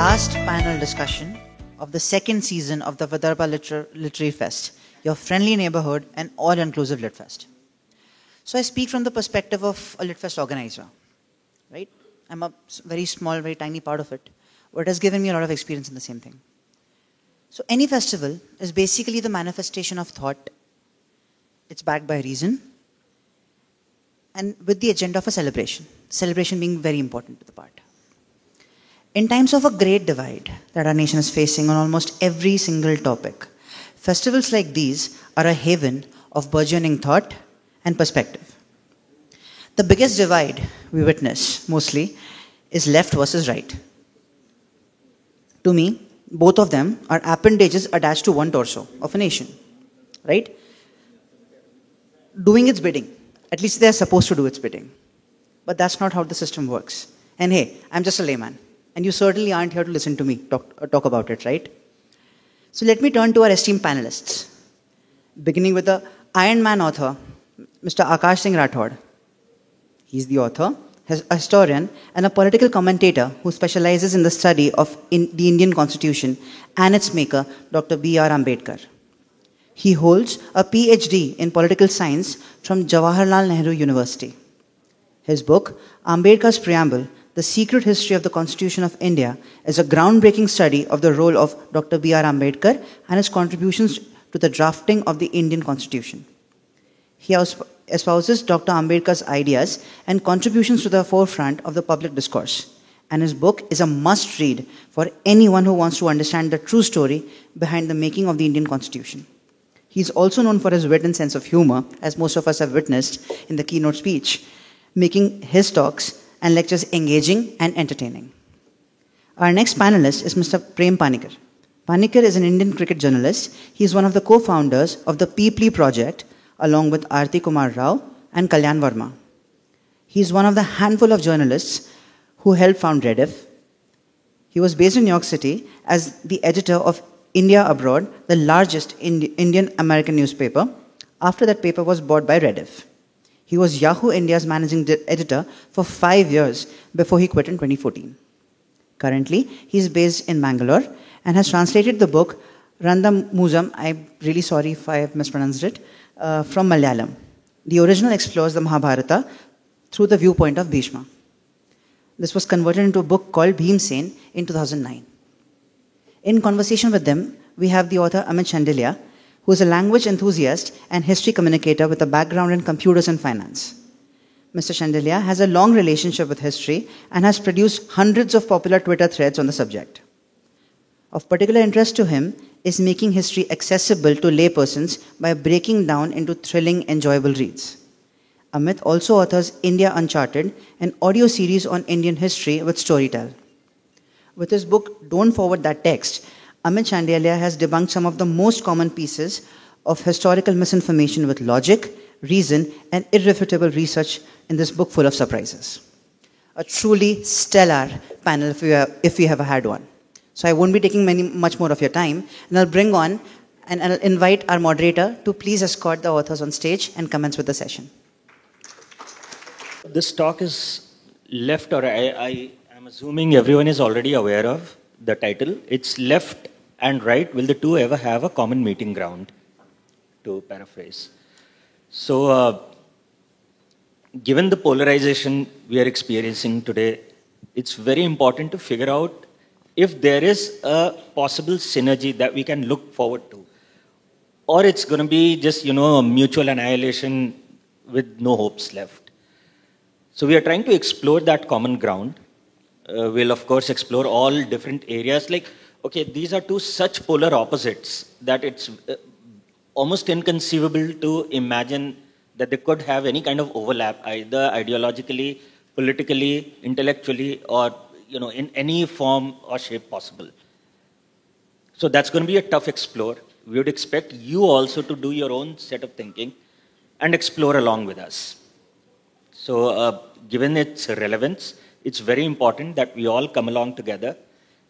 last panel discussion of the second season of the Vidarbha Literary Fest, your friendly neighborhood and all-inclusive Lit Fest. So I speak from the perspective of a Lit Fest organizer, right? I'm a very small, very tiny part of it, but it has given me a lot of experience in the same thing. So any festival is basically the manifestation of thought. It's backed by reason and with the agenda of a celebration. Celebration being very important to the part. In times of a great divide that our nation is facing on almost every single topic, festivals like these are a haven of burgeoning thought and perspective. The biggest divide we witness mostly is left versus right. To me, both of them are appendages attached to one torso of a nation, right? Doing its bidding. At least they are supposed to do its bidding. But that's not how the system works. And hey, I'm just a layman. And you certainly aren't here to listen to me talk about it, right? So let me turn to our esteemed panelists. Beginning with the Iron Man author, Mr. Akash Singh Rathod. He's the author, a historian, and a political commentator who specializes in the study of the Indian Constitution and its maker, Dr. B.R. Ambedkar. He holds a PhD in political science from Jawaharlal Nehru University. His book, Ambedkar's Preamble, The Secret History of the Constitution of India, is a groundbreaking study of the role of Dr. B.R. Ambedkar and his contributions to the drafting of the Indian Constitution. He espouses Dr. Ambedkar's ideas and contributions to the forefront of the public discourse, and his book is a must-read for anyone who wants to understand the true story behind the making of the Indian Constitution. He is also known for his wit and sense of humor, as most of us have witnessed in the keynote speech, making his talks and lectures engaging and entertaining. Our next panelist is Mr. Prem Panikkar. Panikkar is an Indian cricket journalist. He is one of the co-founders of the Peeply Project, along with Aarti Kumar Rao and Kalyan Verma. He is one of the handful of journalists who helped found Rediff. He was based in New York City as the editor of India Abroad, the largest Indian American newspaper. After that paper was bought by Rediff. He was Yahoo India's managing editor for 5 years before he quit in 2014. Currently, he is based in Bangalore and has translated the book Randamuzam, I'm really sorry if I have mispronounced it, from Malayalam. The original explores the Mahabharata through the viewpoint of Bhishma. This was converted into a book called Bhimsen in 2009. In conversation with them, we have the author Amit Shandelia, who is a language enthusiast and history communicator with a background in computers and finance. Mr. Shandelia has a long relationship with history and has produced hundreds of popular Twitter threads on the subject. Of particular interest to him is making history accessible to laypersons by breaking down into thrilling, enjoyable reads. Amit also authors India Uncharted, an audio series on Indian history with Storytel. With his book Don't Forward That Text, Amit Shandelia has debunked some of the most common pieces of historical misinformation with logic, reason, and irrefutable research in this book full of surprises. A truly stellar panel if we ever had one. So I won't be taking much more of your time, and I'll bring on and I'll invite our moderator to please escort the authors on stage and commence with the session. This talk is left, or I am assuming everyone is already aware of the title. It's Left and Right, Will the Two Ever Have a Common Meeting Ground? To paraphrase. So, given the polarization we are experiencing today, it's very important to figure out if there is a possible synergy that we can look forward to. Or it's going to be just, mutual annihilation with no hopes left. So we are trying to explore that common ground. We'll, of course, explore all different areas. Like, okay, these are two such polar opposites that it's almost inconceivable to imagine that they could have any kind of overlap, either ideologically, politically, intellectually, or in any form or shape possible. So that's going to be a tough explore. We would expect you also to do your own set of thinking and explore along with us. So given its relevance, it's very important that we all come along together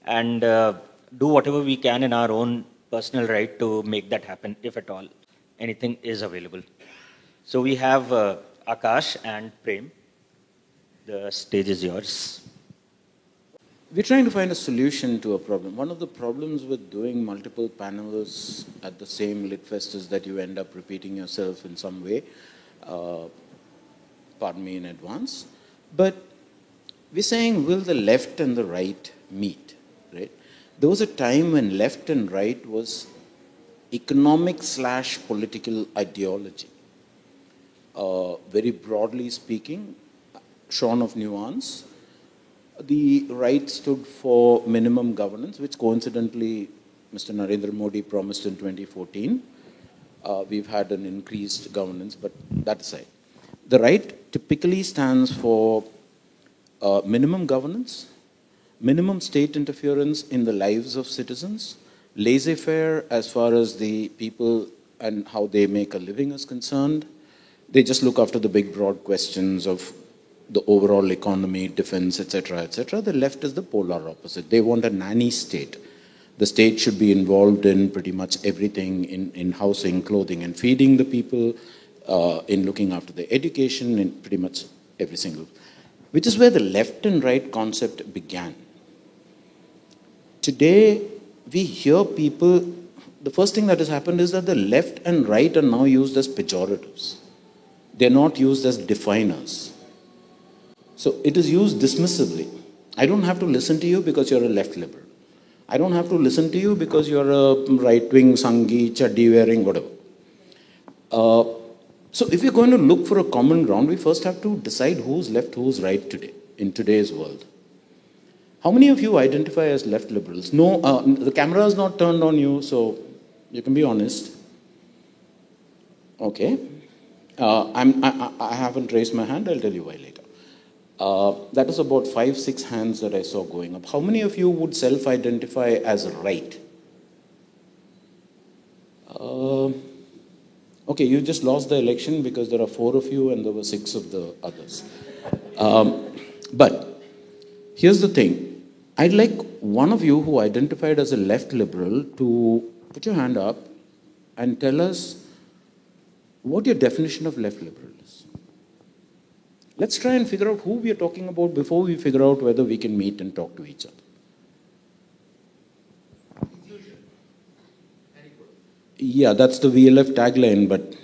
and do whatever we can in our own personal right to make that happen, if at all anything is available. So we have Akash and Prem. The stage is yours. We're trying to find a solution to a problem. One of the problems with doing multiple panels at the same LitFest is that you end up repeating yourself in some way. Pardon me in advance. But we're saying, will the left and the right meet? Right? There was a time when left and right was economic/political ideology. Very broadly speaking, shorn of nuance, the right stood for minimum governance, which coincidentally Mr. Narendra Modi promised in 2014. We've had an increased governance, but that aside. The right typically stands for minimum governance, minimum state interference in the lives of citizens, laissez-faire as far as the people and how they make a living is concerned. They just look after the big, broad questions of the overall economy, defense, etc., etc. The left is the polar opposite. They want a nanny state. The state should be involved in pretty much everything, in housing, clothing, and feeding the people, in looking after their education, in pretty much every single. Which is where the left and right concept began. Today, we hear people, the first thing that has happened is that the left and right are now used as pejoratives. They're not used as definers. So it is used dismissively. I don't have to listen to you because you're a left liberal. I don't have to listen to you because you're a right-wing, Sanghi, chaddi wearing, whatever. So if we're going to look for a common ground, we first have to decide who's left, who's right today, in today's world. How many of you identify as left liberals? No, the camera is not turned on you, so you can be honest. Okay. I haven't raised my hand, I'll tell you why later. That was about 5-6 hands that I saw going up. How many of you would self-identify as right? Okay, you just lost the election because there are 4 of you and there were 6 of the others. But here's the thing. I'd like one of you who identified as a left liberal to put your hand up and tell us what your definition of left liberal is. Let's try and figure out who we are talking about before we figure out whether we can meet and talk to each other. Inclusion. Yeah, that's the VLF tagline, but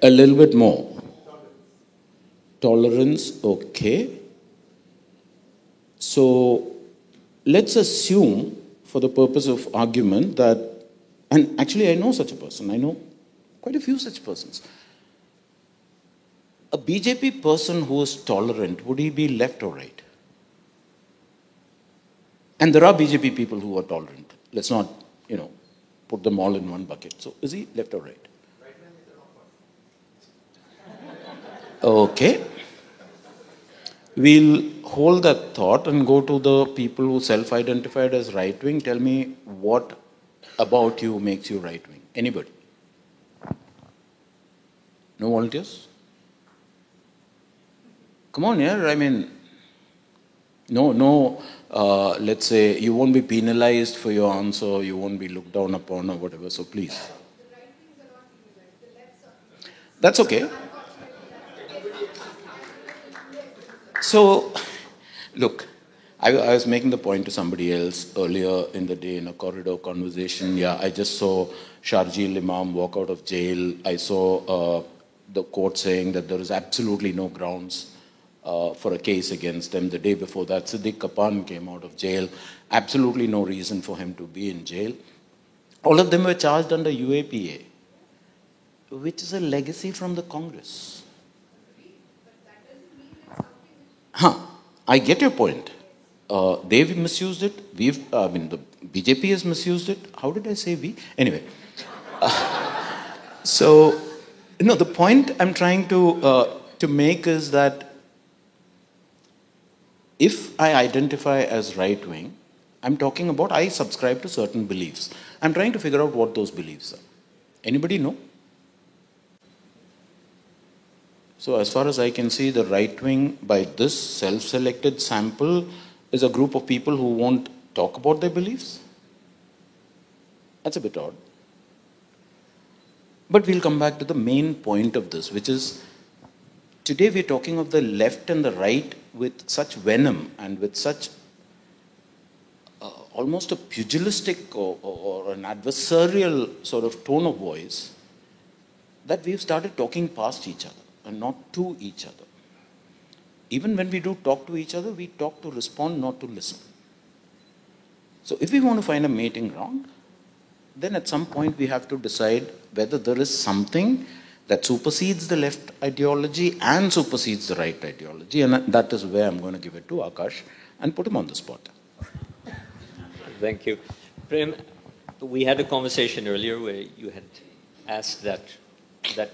a little bit more. Tolerance, okay. So let's assume, for the purpose of argument, that, and actually I know such a person, I know quite a few such persons. A BJP person who is tolerant, would he be left or right? And there are BJP people who are tolerant. Let's not, put them all in one bucket. So is he left or right? Okay. We'll hold that thought and go to the people who self-identified as right-wing. Tell me what about you makes you right-wing. Anybody? No volunteers? Come on, yeah. I mean, let's say you won't be penalized for your answer, you won't be looked down upon or whatever, so please. That's okay. So, look, I was making the point to somebody else earlier in the day in a corridor conversation. Yeah, I just saw Sharjeel Imam walk out of jail. I saw the court saying that there is absolutely no grounds for a case against them. The day before that, Siddiq Kapan came out of jail. Absolutely no reason for him to be in jail. All of them were charged under UAPA, which is a legacy from the Congress. I get your point. They've misused it. The BJP has misused it. How did I say we? Anyway. The point I'm trying to make is that if I identify as right-wing, I'm talking about I subscribe to certain beliefs. I'm trying to figure out what those beliefs are. Anybody know? So as far as I can see, the right wing, by this self-selected sample, is a group of people who won't talk about their beliefs. That's a bit odd. But we'll come back to the main point of this, which is today we're talking of the left and the right with such venom and with such almost a pugilistic or an adversarial sort of tone of voice that we've started talking past each other and not to each other. Even when we do talk to each other, we talk to respond, not to listen. So if we want to find a mating ground, then at some point we have to decide whether there is something that supersedes the left ideology and supersedes the right ideology, and that is where I'm going to give it to Akash and put him on the spot. Thank you. Prem, we had a conversation earlier where you had asked that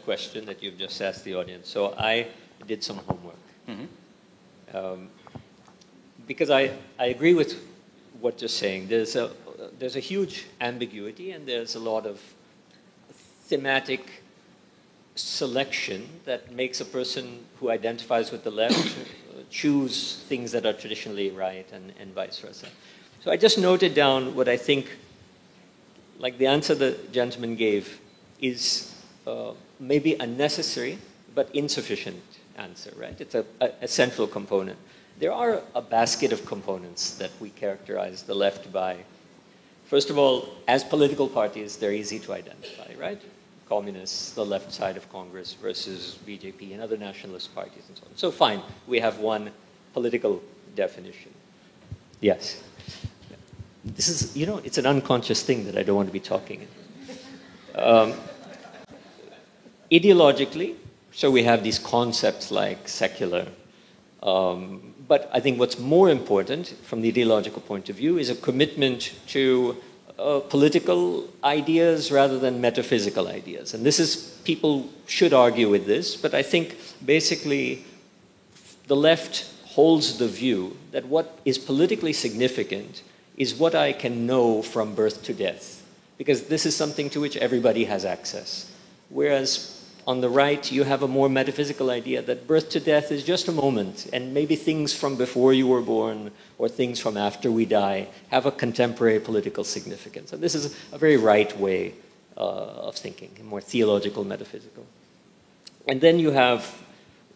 question that you've just asked the audience. So I did some homework. Because I agree with what you're saying. There's a huge ambiguity and there's a lot of thematic selection that makes a person who identifies with the left choose things that are traditionally right and vice versa. So I just noted down what I think, like the answer the gentleman gave is maybe a necessary but insufficient answer, right? It's a central component. There are a basket of components that we characterize the left by. First of all, as political parties, they're easy to identify, right? Communists, the left side of Congress versus BJP and other nationalist parties and so on. So fine, we have one political definition. Yes. This is, it's an unconscious thing that I don't want to be talking in. Ideologically, so we have these concepts like secular. But I think what's more important from the ideological point of view is a commitment to political ideas rather than metaphysical ideas. And this is, people should argue with this, but I think basically the left holds the view that what is politically significant is what I can know from birth to death, because this is something to which everybody has access. Whereas on the right, you have a more metaphysical idea that birth to death is just a moment, and maybe things from before you were born or things from after we die have a contemporary political significance. And this is a very right way of thinking, more theological, metaphysical. And then you have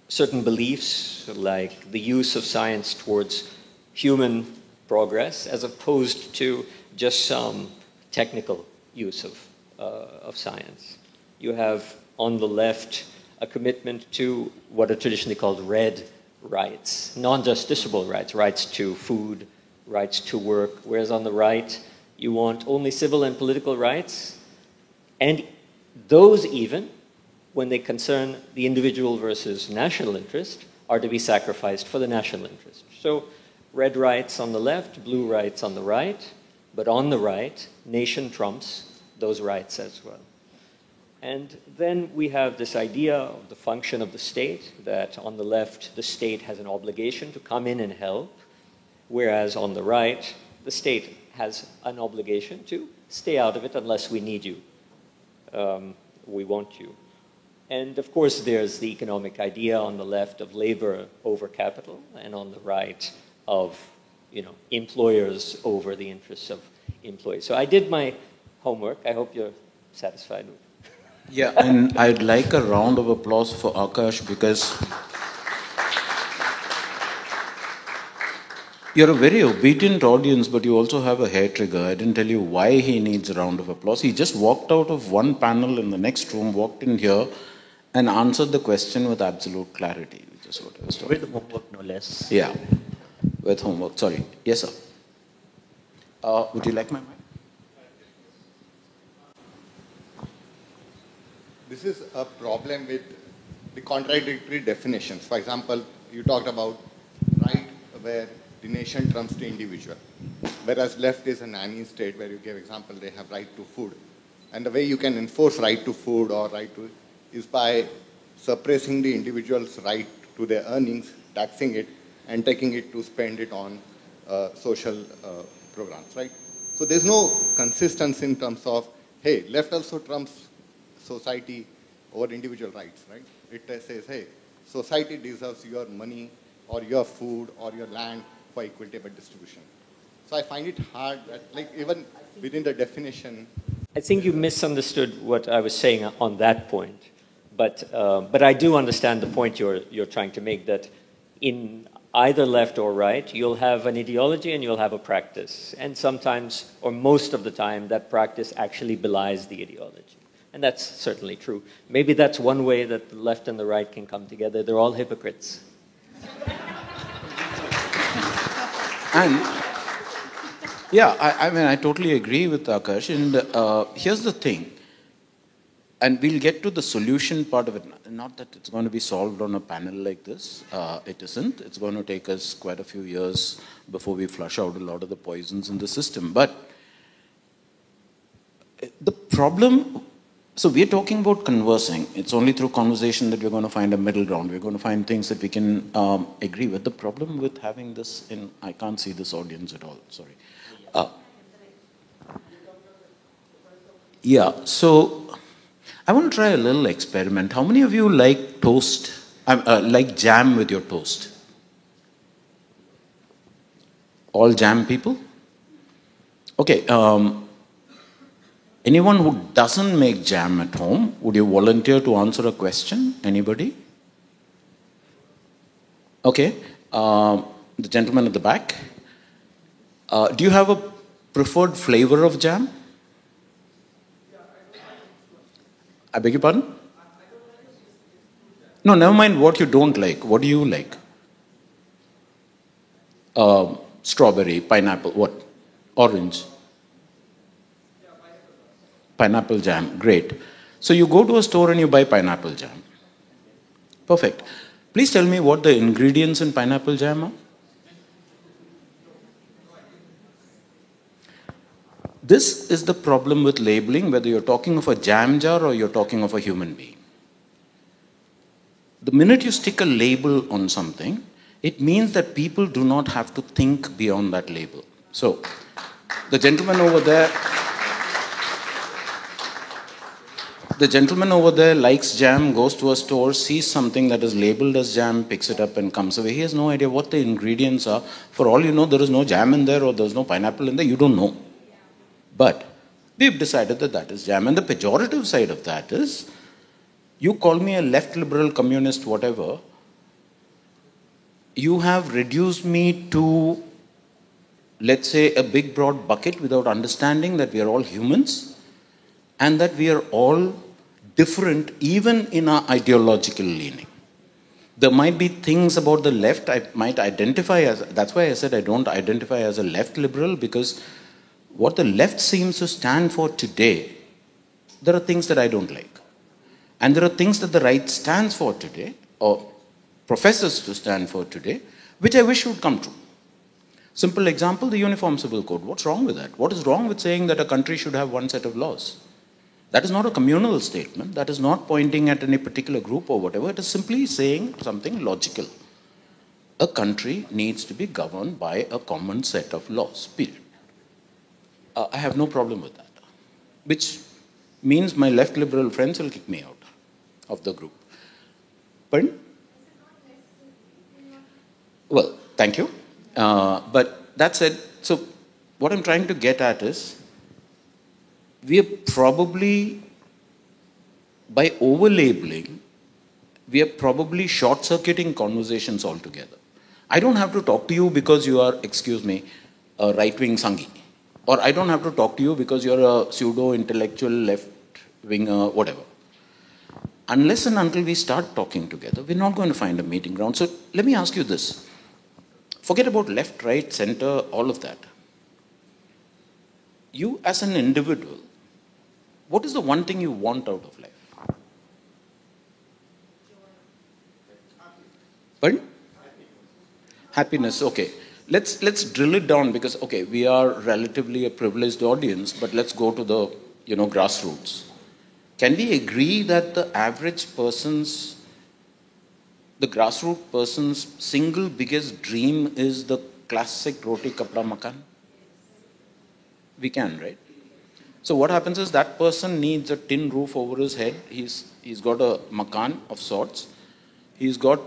certain beliefs, like the use of science towards human progress, as opposed to just some technical use of science. You have on the left a commitment to what are traditionally called red rights, non-justiciable rights, rights to food, rights to work, whereas on the right you want only civil and political rights, and those even, when they concern the individual versus national interest, are to be sacrificed for the national interest. So red rights on the left, blue rights on the right, but on the right, nation trumps those rights as well. And then we have this idea of the function of the state, that on the left, the state has an obligation to come in and help, whereas on the right, the state has an obligation to stay out of it unless we need you. We want you. And of course, there's the economic idea on the left of labor over capital, and on the right of employers over the interests of employees. So I did my homework. I hope you're satisfied with it. Yeah, and I'd like a round of applause for Akash, because you're a very obedient audience, but you also have a hair trigger. I didn't tell you why he needs a round of applause. He just walked out of one panel in the next room, walked in here, and answered the question with absolute clarity, which is what I was talking With homework, no less. Yeah, with homework. Sorry. Yes, sir. Would you like my mic? This is a problem with the contradictory definitions. For example, you talked about right where the nation trumps the individual, whereas left is a nanny state where you give example, they have right to food. And the way you can enforce right to food or right to is by suppressing the individual's right to their earnings, taxing it, and taking it to spend it on social programs, right? So there's no consistency in terms of, hey, left also trumps society over individual rights, right? It says, hey, society deserves your money or your food or your land for equitable distribution. So I find it hard that, like, even within the definition. I think you misunderstood what I was saying on that point. But I do understand the point you're trying to make, that in either left or right, you'll have an ideology and you'll have a practice. And sometimes, or most of the time, that practice actually belies the ideology. And that's certainly true. Maybe that's one way that the left and the right can come together. They're all hypocrites. And yeah, I mean, I totally agree with Akash. And here's the thing, and we'll get to the solution part of it. Not that it's going to be solved on a panel like this. It isn't. It's going to take us quite a few years before we flush out a lot of the poisons in the system. But the problem, so we're talking about conversing. It's only through conversation that we're going to find a middle ground. We're going to find things that we can agree with. The problem with having this in, I can't see this audience at all, sorry. Yeah, so I want to try a little experiment. How many of you like toast, like jam with your toast? All jam people? Okay, anyone who doesn't make jam at home, would you volunteer to answer a question? Anybody? Okay, the gentleman at the back. Do you have a preferred flavor of jam? I beg your pardon? No, never mind what you don't like. What do you like? Strawberry, pineapple, what? Orange? Pineapple jam, great. So you go to a store and you buy pineapple jam. Perfect. Please tell me what the ingredients in pineapple jam are. This is the problem with labeling, whether you're talking of a jam jar or you're talking of a human being. The minute you stick a label on something, it means that people do not have to think beyond that label. So, the gentleman over there likes jam, goes to a store, sees something that is labeled as jam, picks it up and comes away. He has no idea what the ingredients are. For all you know, there is no jam in there or there's no pineapple in there. You don't know. But we've decided that that is jam. And the pejorative side of that is, you call me a left liberal communist, whatever, you have reduced me to, let's say, a big broad bucket without understanding that we are all humans and that we are all different even in our ideological leaning. There might be things about the left I might identify as, that's why I said I don't identify as a left liberal, because what the left seems to stand for today, there are things that I don't like. And there are things that the right stands for today, or professes to stand for today, which I wish would come true. Simple example, the Uniform Civil Code. What's wrong with that? What is wrong with saying that a country should have one set of laws? That is not a communal statement. That is not pointing at any particular group or whatever. It is simply saying something logical. A country needs to be governed by a common set of laws, period. I have no problem with that. Which means my left liberal friends will kick me out of the group. Pardon? Well, thank you. But that said, so what I'm trying to get at is, we are probably, by over-labeling, we are probably short-circuiting conversations altogether. I don't have to talk to you because you are, excuse me, a right-wing Sanghi. Or I don't have to talk to you because you're a pseudo-intellectual left-winger, whatever. Unless and until we start talking together, we're not going to find a meeting ground. So let me ask you this. Forget about left, right, center, all of that. You as an individual, what is the one thing you want out of life? Pardon? Happiness, okay. Let's drill it down because, okay, we are relatively a privileged audience, but let's go to the, grassroots. Can we agree that the average person's, the grassroots person's single biggest dream is the classic roti kapda makan? We can, right? So what happens is that person needs a tin roof over his head. He's got a makan of sorts. He's got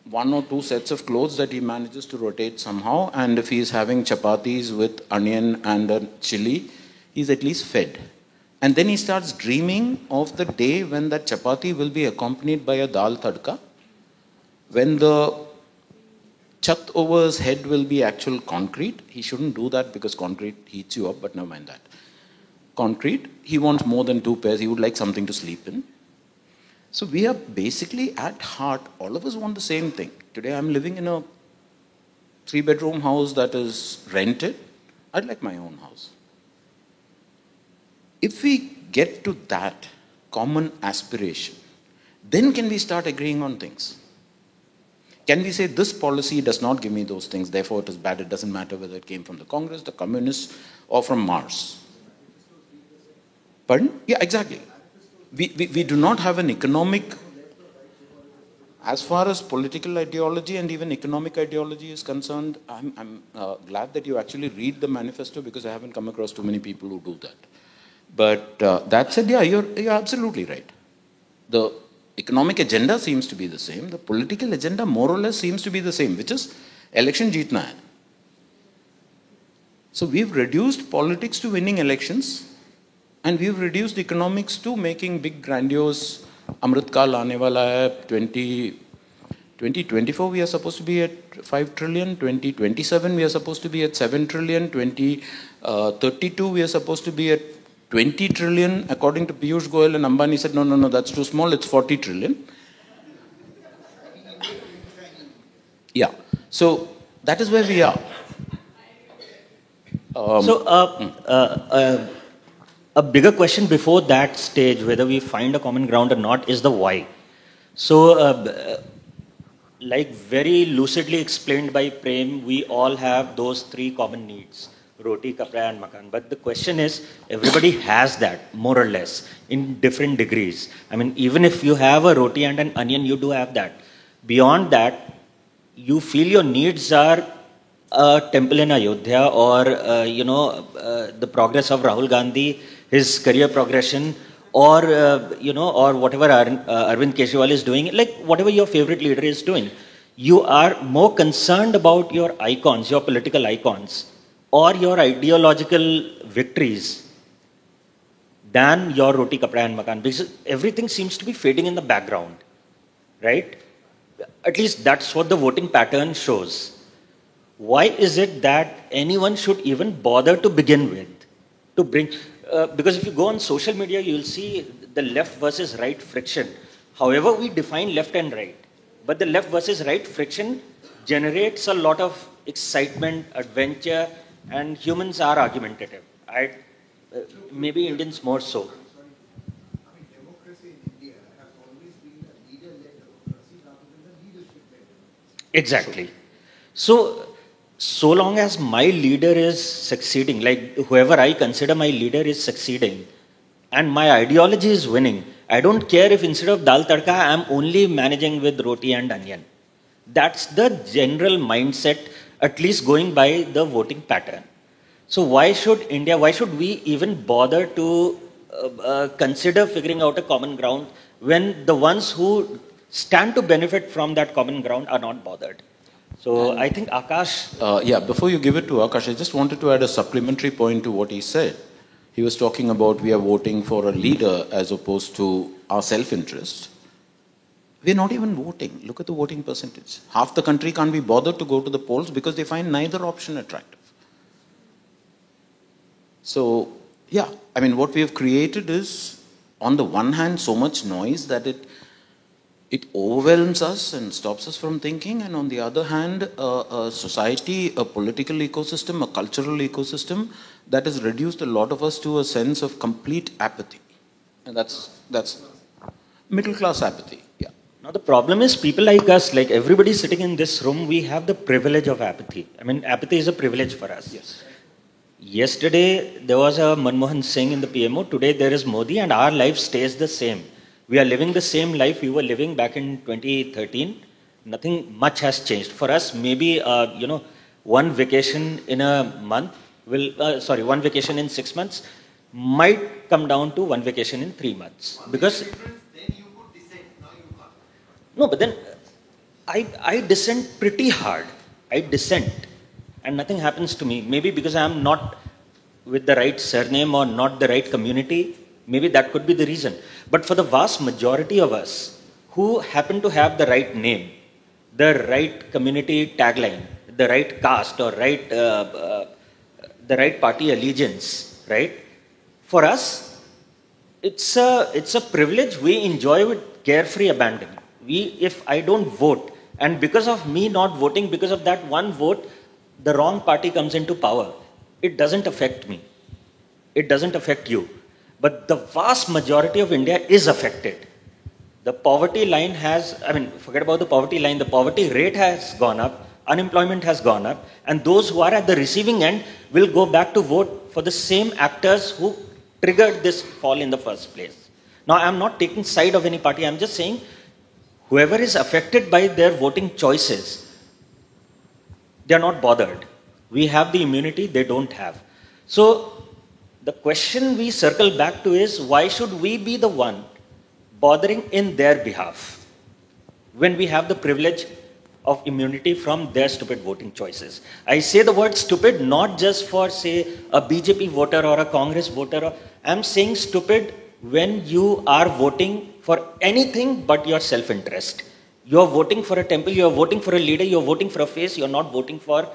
one or two sets of clothes that he manages to rotate somehow. And if he's having chapatis with onion and a chili, he's at least fed. And then he starts dreaming of the day when that chapati will be accompanied by a dal tadka, when the chat over his head will be actual concrete. He shouldn't do that because concrete heats you up, but never mind that. Concrete, he wants more than 2 pairs, he would like something to sleep in. So we are basically at heart, all of us want the same thing. Today I'm living in a 3-bedroom house that is rented. I'd like my own house. If we get to that common aspiration, then can we start agreeing on things? Can we say this policy does not give me those things, therefore it is bad, it doesn't matter whether it came from the Congress, the communists, or from Mars? Pardon? Yeah, exactly. We do not have an economic, as far as political ideology and even economic ideology is concerned, I'm glad that you actually read the manifesto because I haven't come across too many people who do that. But that said, yeah, you're absolutely right. The economic agenda seems to be the same. The political agenda more or less seems to be the same, which is election jeetna hai. So we've reduced politics to winning elections, and we've reduced economics to making big grandiose Amrit Kaal aane wala hai. 2024 we are supposed to be at 5 trillion, 2027 we are supposed to be at 7 trillion, 2032 we are supposed to be at 20 trillion. According to Piyush Goyal and Ambani said, no, that's too small, it's 40 trillion. Yeah, so that is where we are. A bigger question before that stage, whether we find a common ground or not, is the why. So, like very lucidly explained by Prem, we all have those 3 common needs: roti, kapra, and makan. But the question is, everybody has that, more or less, in different degrees. I mean, even if you have a roti and an onion, you do have that. Beyond that, you feel your needs are a temple in Ayodhya, or the progress of Rahul Gandhi, his career progression, or or whatever Arvind Kejriwal is doing, like whatever your favorite leader is doing. You are more concerned about your icons, your political icons, or your ideological victories than your roti, kapra, and makan, because everything seems to be fading in the background, right? At least that's what the voting pattern shows. Why is it that anyone should even bother to begin with? To bring, because if you go on social media, you'll see the left versus right friction. However, we define left and right, but the left versus right friction generates a lot of excitement, adventure, and humans are argumentative. Maybe Indians more so. Exactly. So long as my leader is succeeding, like whoever I consider my leader is succeeding, and my ideology is winning, I don't care if instead of dal tadka, I'm only managing with roti and onion. That's the general mindset, at least going by the voting pattern. So why should we even bother to consider figuring out a common ground when the ones who stand to benefit from that common ground are not bothered? So I think Akash... before you give it to Akash, I just wanted to add a supplementary point to what he said. He was talking about we are voting for a leader as opposed to our self-interest. We're not even voting. Look at the voting percentage. Half the country can't be bothered to go to the polls because they find neither option attractive. So, yeah, I mean, what we have created is, on the one hand, so much noise that it overwhelms us and stops us from thinking, and on the other hand, a society, a political ecosystem, a cultural ecosystem that has reduced a lot of us to a sense of complete apathy. And that's middle class apathy, yeah. Now the problem is people like us, like everybody sitting in this room, we have the privilege of apathy. I mean, apathy is a privilege for us. Yes. Yesterday, there was a Manmohan Singh in the PMO. Today, there is Modi, and our life stays the same. We are living the same life we were living back in 2013. Nothing much has changed. For us, maybe, one vacation in a month one vacation in 6 months might come down to one vacation in 3 months. Because... Then you could dissent, now you can't. No, but then I dissent pretty hard. I dissent. And nothing happens to me. Maybe because I am not with the right surname or not the right community. Maybe that could be the reason. But for the vast majority of us who happen to have the right name, the right community tagline, the right caste or the right party allegiance, right? For us, it's a privilege we enjoy with carefree abandon. If I don't vote, and because of me not voting, because of that one vote, the wrong party comes into power, it doesn't affect me. It doesn't affect you. But the vast majority of India is affected. The poverty line has, forget about the poverty line, the poverty rate has gone up, unemployment has gone up, and those who are at the receiving end will go back to vote for the same actors who triggered this fall in the first place. Now, I'm not taking side of any party, I'm just saying whoever is affected by their voting choices, they're not bothered. We have the immunity they don't have. So, the question we circle back to is, why should we be the one bothering in their behalf when we have the privilege of immunity from their stupid voting choices? I say the word stupid not just for, say, a BJP voter or a Congress voter. I'm saying stupid when you are voting for anything but your self-interest. You're voting for a temple, you're voting for a leader, you're voting for a face, you're not voting for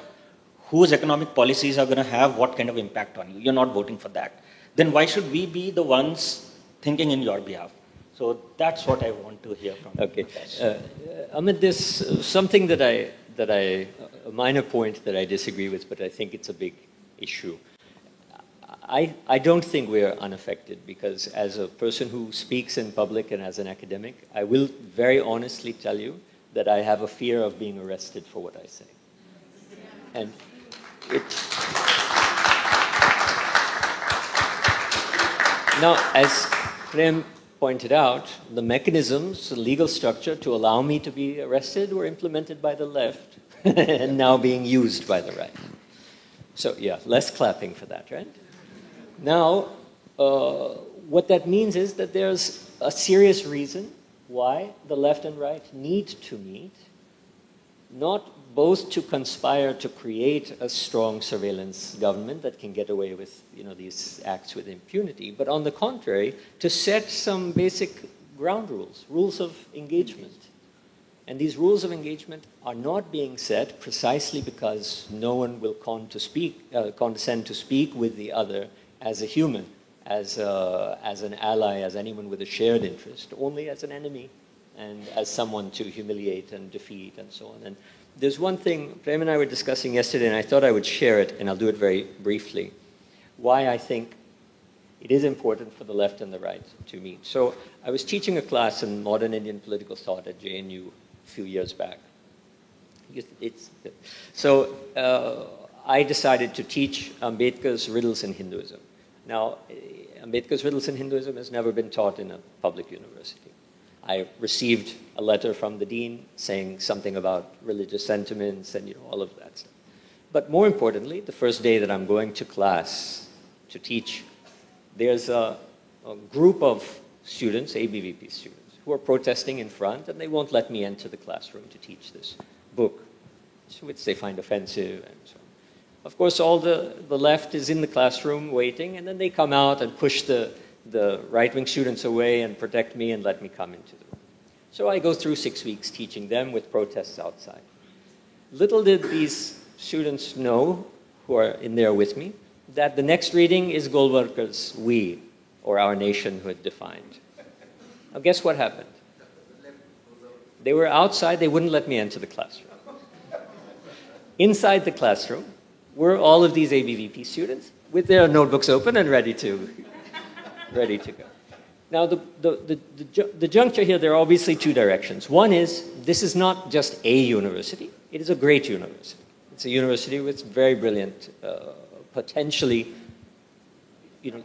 whose economic policies are going to have what kind of impact on you. You're not voting for that. Then why should we be the ones thinking in your behalf? So that's what I want to hear from you. Okay. Amit, there's something a minor point that I disagree with, but I think it's a big issue. I don't think we're unaffected, because as a person who speaks in public and as an academic, I will very honestly tell you that I have a fear of being arrested for what I say. And now, as Prem pointed out, the mechanisms, the legal structure to allow me to be arrested were implemented by the left and now being used by the right. So yeah, less clapping for that, right? Now, what that means is that there's a serious reason why the left and right need to meet, not both to conspire to create a strong surveillance government that can get away with these acts with impunity, but on the contrary, to set some basic ground rules, rules of engagement. And these rules of engagement are not being set precisely because no one will condescend to speak with the other as a human, as an ally, as anyone with a shared interest, only as an enemy and as someone to humiliate and defeat and so on. And there's one thing Prem and I were discussing yesterday, and I thought I would share it, and I'll do it very briefly, why I think it is important for the left and the right to meet. So I was teaching a class in modern Indian political thought at JNU a few years back. I decided to teach Ambedkar's Riddles in Hinduism. Now, Ambedkar's Riddles in Hinduism has never been taught in a public university. I received a letter from the dean saying something about religious sentiments and all of that stuff. But more importantly, the first day that I'm going to class to teach, there's a group of students, ABVP students, who are protesting in front, and they won't let me enter the classroom to teach this book, which they find offensive and so on. Of course, all the left is in the classroom waiting, and then they come out and push the right-wing students away and protect me and let me come into the room. So I go through 6 weeks teaching them with protests outside. Little did these students know, who are in there with me, that the next reading is Golwalkar's We, or Our Nation, who had defined. Now guess what happened? They were outside, they wouldn't let me enter the classroom. Inside the classroom were all of these ABVP students with their notebooks open and ready to go. Now, the juncture here, there are obviously two directions. One is, this is not just a university, it is a great university. It's a university with very brilliant, potentially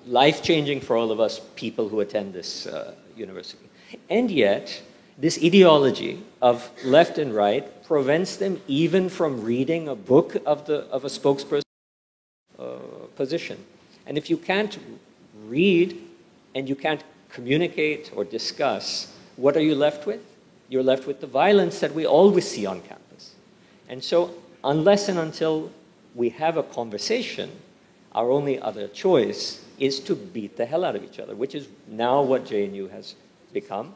life-changing for all of us people who attend this university. And yet, this ideology of left and right prevents them even from reading a book of a spokesperson position. And if you can't read and you can't communicate or discuss, what are you left with? You're left with the violence that we always see on campus. And so, unless and until we have a conversation, our only other choice is to beat the hell out of each other, which is now what JNU has become.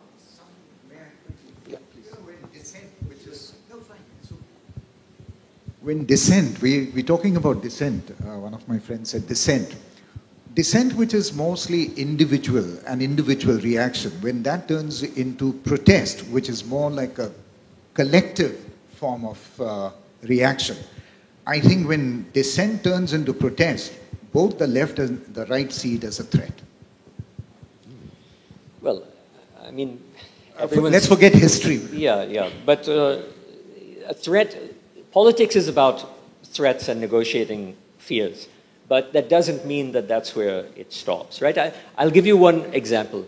When dissent, we're talking about dissent. One of my friends said dissent. Dissent, which is mostly individual, an individual reaction, when that turns into protest, which is more like a collective form of reaction, I think when dissent turns into protest, both the left and the right see it as a threat. Well, I mean, let's forget history. Yeah. But a threat, politics is about threats and negotiating fears. But that doesn't mean that that's where it stops, right? I'll give you one example.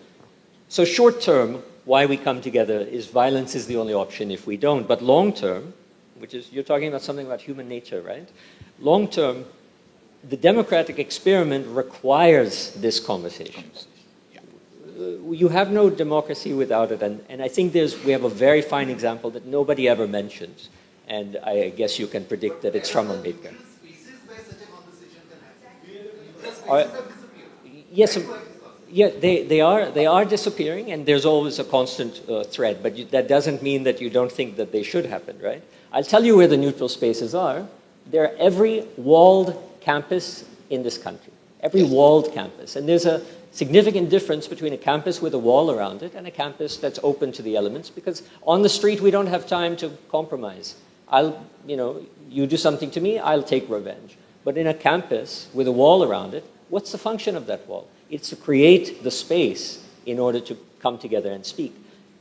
So short term, why we come together is violence is the only option if we don't. But long term, which is, you're talking about something about human nature, right? Long term, the democratic experiment requires this conversation. You have no democracy without it. And I think we have a very fine example that nobody ever mentions. And I guess you can predict that it's from Ambedkar. Yes, they are disappearing, and there's always a constant threat. But that doesn't mean that you don't think that they should happen, right? I'll tell you where the neutral spaces are. They're every walled campus in this country, every walled campus, and there's a significant difference between a campus with a wall around it and a campus that's open to the elements. Because on the street we don't have time to compromise. You do something to me, I'll take revenge. But in a campus with a wall around it, what's the function of that wall? It's to create the space in order to come together and speak.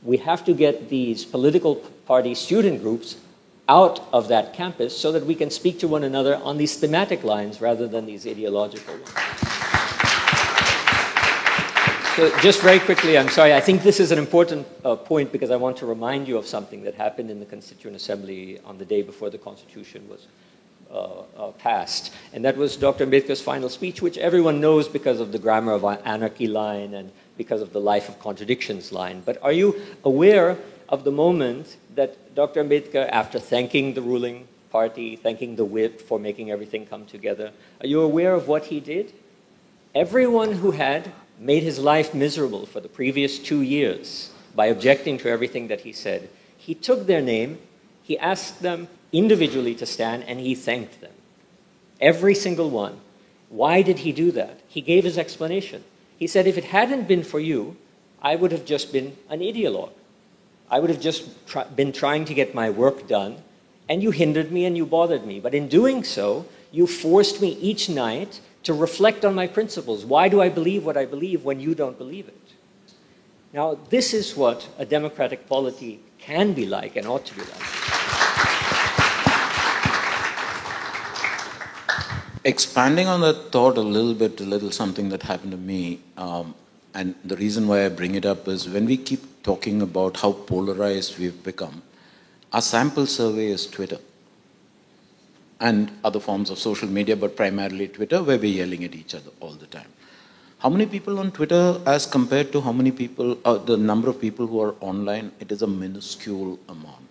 We have to get these political party student groups out of that campus so that we can speak to one another on these thematic lines rather than these ideological ones. So just very quickly, I'm sorry, I think this is an important point because I want to remind you of something that happened in the Constituent Assembly on the day before the Constitution was passed. And that was Dr. Ambedkar's final speech, which everyone knows because of the grammar of anarchy line and because of the life of contradictions line. But are you aware of the moment that Dr. Ambedkar, after thanking the ruling party, thanking the whip for making everything come together, are you aware of what he did? Everyone who had made his life miserable for the previous 2 years by objecting to everything that he said, he took their name, he asked them individually to stand, and he thanked them. Every single one. Why did he do that? He gave his explanation. He said, if it hadn't been for you, I would have just been an ideologue. I would have just been trying to get my work done, and you hindered me and you bothered me. But in doing so, you forced me each night to reflect on my principles. Why do I believe what I believe when you don't believe it? Now, this is what a democratic polity can be like and ought to be like. Expanding on that thought a little something that happened to me, and the reason why I bring it up is when we keep talking about how polarized we've become, our sample survey is Twitter and other forms of social media, but primarily Twitter, where we're yelling at each other all the time. How many people on Twitter as compared to how many people, the number of people who are online, it is a minuscule amount.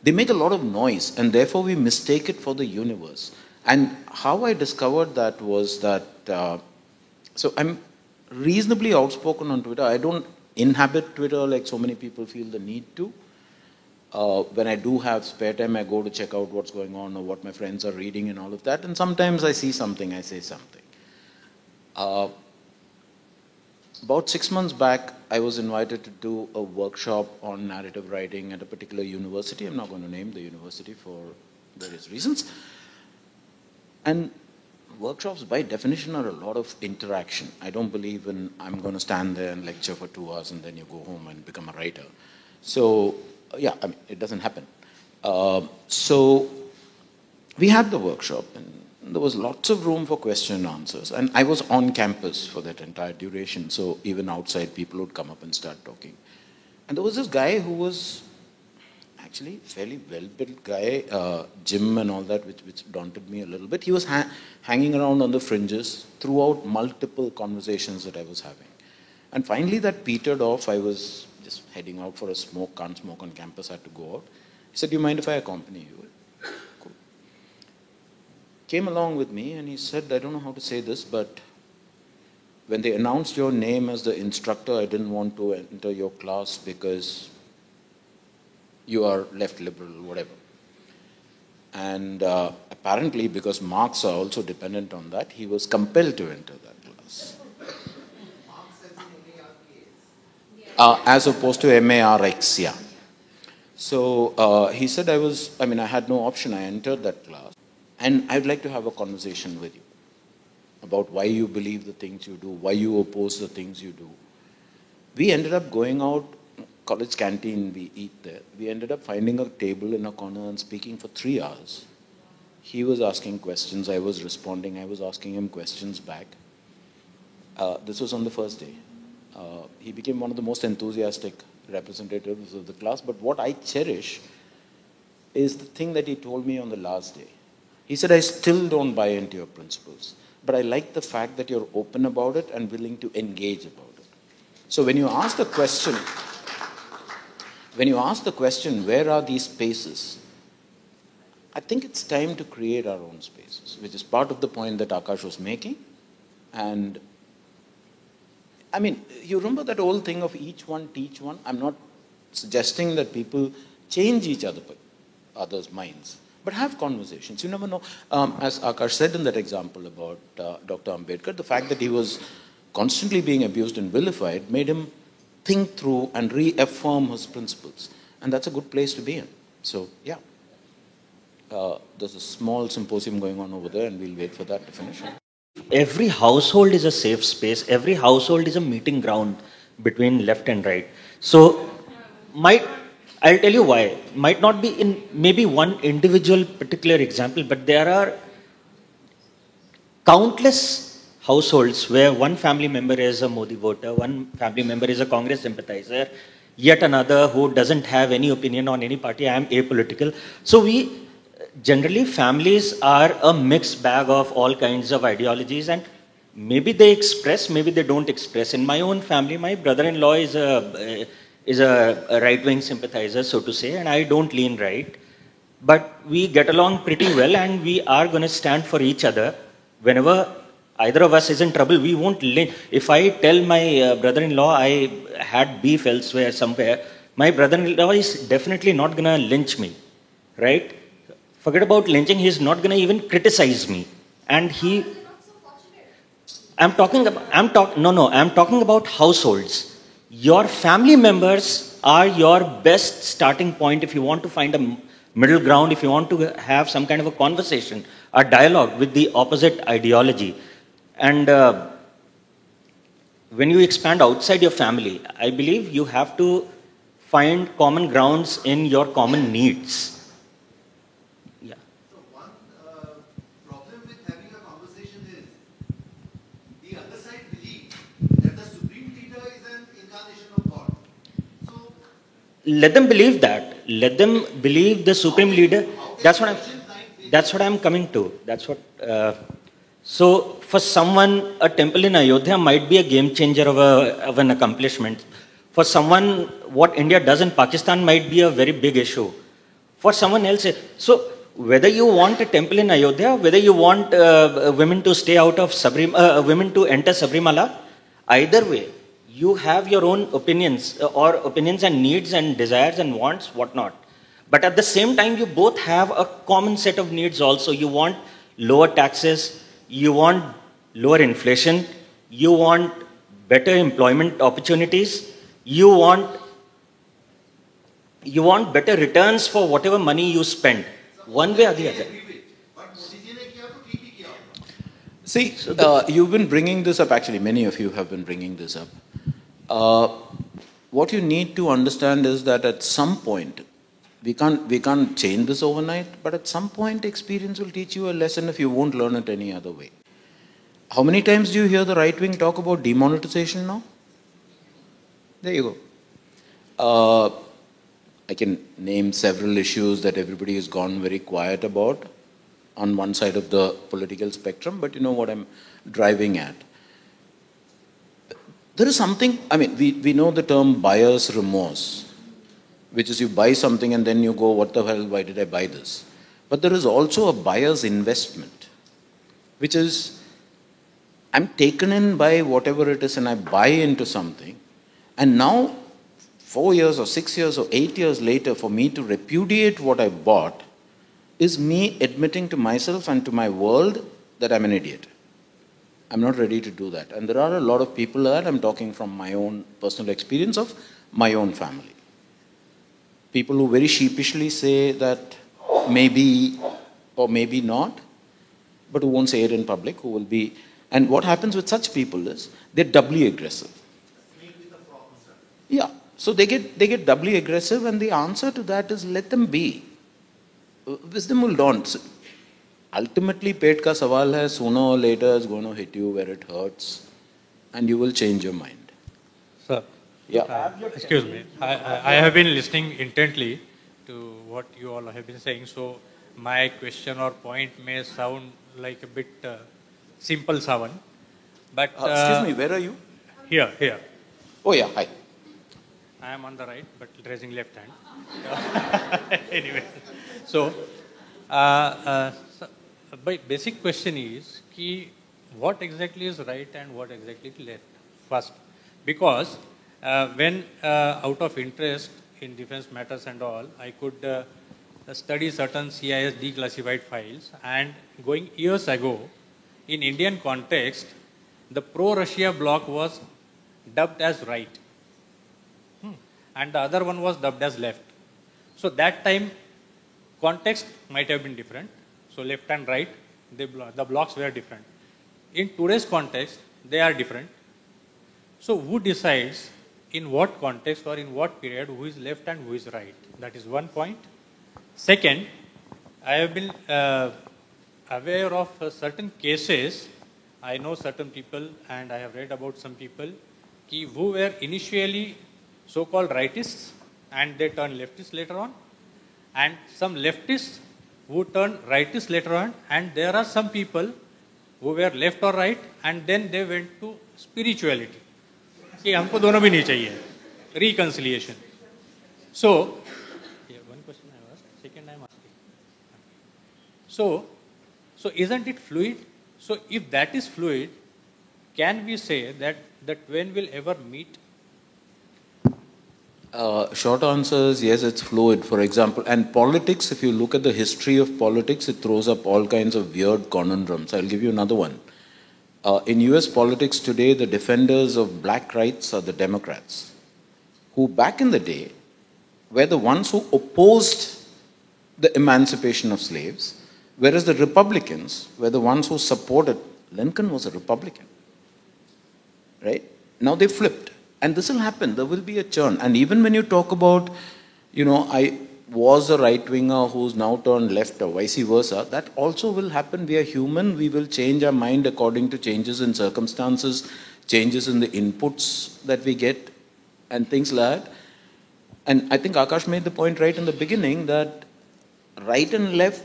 They make a lot of noise, and therefore we mistake it for the universe. And how I discovered that was that, so I'm reasonably outspoken on Twitter. I don't inhabit Twitter like so many people feel the need to. When I do have spare time, I go to check out what's going on or what my friends are reading and all of that. And sometimes I see something, I say something. About 6 months back, I was invited to do a workshop on narrative writing at a particular university. I'm not going to name the university for various reasons. And workshops, by definition, are a lot of interaction. I don't believe in I'm going to stand there and lecture for 2 hours and then you go home and become a writer. So, yeah, I mean, it doesn't happen. So we had the workshop, and there was lots of room for question and answers. And I was on campus for that entire duration, so even outside, people would come up and start talking. And there was this guy who was actually fairly well-built guy, gym and all that, which daunted me a little bit. He was hanging around on the fringes throughout multiple conversations that I was having. And finally that petered off. I was just heading out for a smoke, can't smoke on campus, I had to go out. He said, do you mind if I accompany you? Cool. Came along with me and he said, I don't know how to say this, but when they announced your name as the instructor, I didn't want to enter your class because you are left liberal, whatever. And apparently, because marks are also dependent on that, he was compelled to enter that class. As opposed to MARX, yeah. So he said I had no option. I entered that class. And I'd like to have a conversation with you about why you believe the things you do, why you oppose the things you do. We ended up going out, college canteen, we eat there. We ended up finding a table in a corner and speaking for 3 hours. He was asking questions, I was responding, I was asking him questions back. This was on the first day. He became one of the most enthusiastic representatives of the class, but what I cherish is the thing that he told me on the last day. He said, I still don't buy into your principles, but I like the fact that you're open about it and willing to engage about it. So when you ask the question, where are these spaces? I think it's time to create our own spaces, which is part of the point that Akash was making. And you remember that old thing of each one, teach one? I'm not suggesting that people change each other's minds, but have conversations. You never know. As Akash said in that example about Dr. Ambedkar, the fact that he was constantly being abused and vilified made him think through and reaffirm his principles. And that's a good place to be in. So, yeah. There's a small symposium going on over there, and we'll wait for that to finish. Every household is a safe space. Every household is a meeting ground between left and right. So, I'll tell you why. Might not be in maybe one individual particular example, but there are countless households where one family member is a Modi voter, one family member is a Congress sympathizer, yet another who doesn't have any opinion on any party. I am apolitical. So generally, families are a mixed bag of all kinds of ideologies, and maybe they express, maybe they don't express. In my own family, my brother-in-law is a right-wing sympathizer, so to say, and I don't lean right. But we get along pretty well, and we are going to stand for each other. Whenever either of us is in trouble, we won't lynch. If I tell my brother-in-law I had beef elsewhere, somewhere, my brother-in-law is definitely not going to lynch me, right? Forget about lynching, he's not going to even criticize me. And I'm talking about households. Your family members are your best starting point if you want to find a middle ground, if you want to have some kind of a conversation, a dialogue with the opposite ideology. And when you expand outside your family, I believe you have to find common grounds in your common needs. Let them believe that. Let them believe the supreme leader. That's what I'm coming to. So for someone, a temple in Ayodhya might be a game changer of an accomplishment. For someone, what India does in Pakistan might be a very big issue. For someone else, so whether you want a temple in Ayodhya, whether you want women to stay out of women to enter Sabrimala, either way, you have your own opinions and needs and desires and wants, whatnot. But at the same time, you both have a common set of needs also. You want lower taxes, you want lower inflation, you want better employment opportunities, you want better returns for whatever money you spend, one way or the other. See, you've been bringing this up, actually, many of you have been bringing this up. What you need to understand is that at some point, we can't change this overnight, but at some point experience will teach you a lesson if you won't learn it any other way. How many times do you hear the right wing talk about demonetization now? There you go. I can name several issues that everybody has gone very quiet about on one side of the political spectrum, but you know what I'm driving at. There is something, we know the term buyer's remorse, which is you buy something and then you go, what the hell, why did I buy this? But there is also a buyer's investment, which is I'm taken in by whatever it is and I buy into something. And now, 4 years or 6 years or 8 years later, for me to repudiate what I bought is me admitting to myself and to my world that I'm an idiot. I'm not ready to do that. And there are a lot of people that I'm talking from my own personal experience of my own family. People who very sheepishly say that maybe or maybe not, but who won't say it in public, who will be. And what happens with such people is they're doubly aggressive. Yeah. So they get doubly aggressive, and the answer to that is let them be. Wisdom will dawn. So ultimately, पेट का सवाल है, sooner or later it's going to hit you where it hurts, and you will change your mind. Sir. Yeah. Excuse me. I have been listening intently to what you all have been saying. So my question or point may sound like a bit simple, Savan. But Excuse me, where are you? Here. Oh yeah, hi. I am on the right, but raising left hand. Anyway, so my basic question is ki what exactly is right and what exactly is left first, because when out of interest in defense matters and all, I could study certain CIS declassified files, and going years ago, in Indian context, the pro-Russia bloc was dubbed as right. And the other one was dubbed as left. So that time, context might have been different. So left and right, the blocks were different. In today's context, they are different. So who decides in what context or in what period who is left and who is right? That is one point. Second, I have been aware of certain cases. I know certain people and I have read about some people who were initially so-called rightists and they turned leftists later on, and some leftists who turned rightists later on, and there are some people who were left or right and then they went to spirituality. कि हमको दोनों भी नहीं चाहिए, reconciliation. So, one question I asked, second I am asking. So isn't it fluid? So if that is fluid, can we say that the twain will ever meet? Short answer is yes, it's fluid. For example, and politics, if you look at the history of politics, it throws up all kinds of weird conundrums. I'll give you another one. In US politics today, the defenders of black rights are the Democrats, who back in the day were the ones who opposed the emancipation of slaves, whereas the Republicans were the ones who supported. Lincoln was a Republican, right? Now they flipped. And this will happen. There will be a churn. And even when you talk about, I was a right-winger who's now turned left or vice versa, that also will happen. We are human. We will change our mind according to changes in circumstances, changes in the inputs that we get, and things like that. And I think Akash made the point right in the beginning that right and left,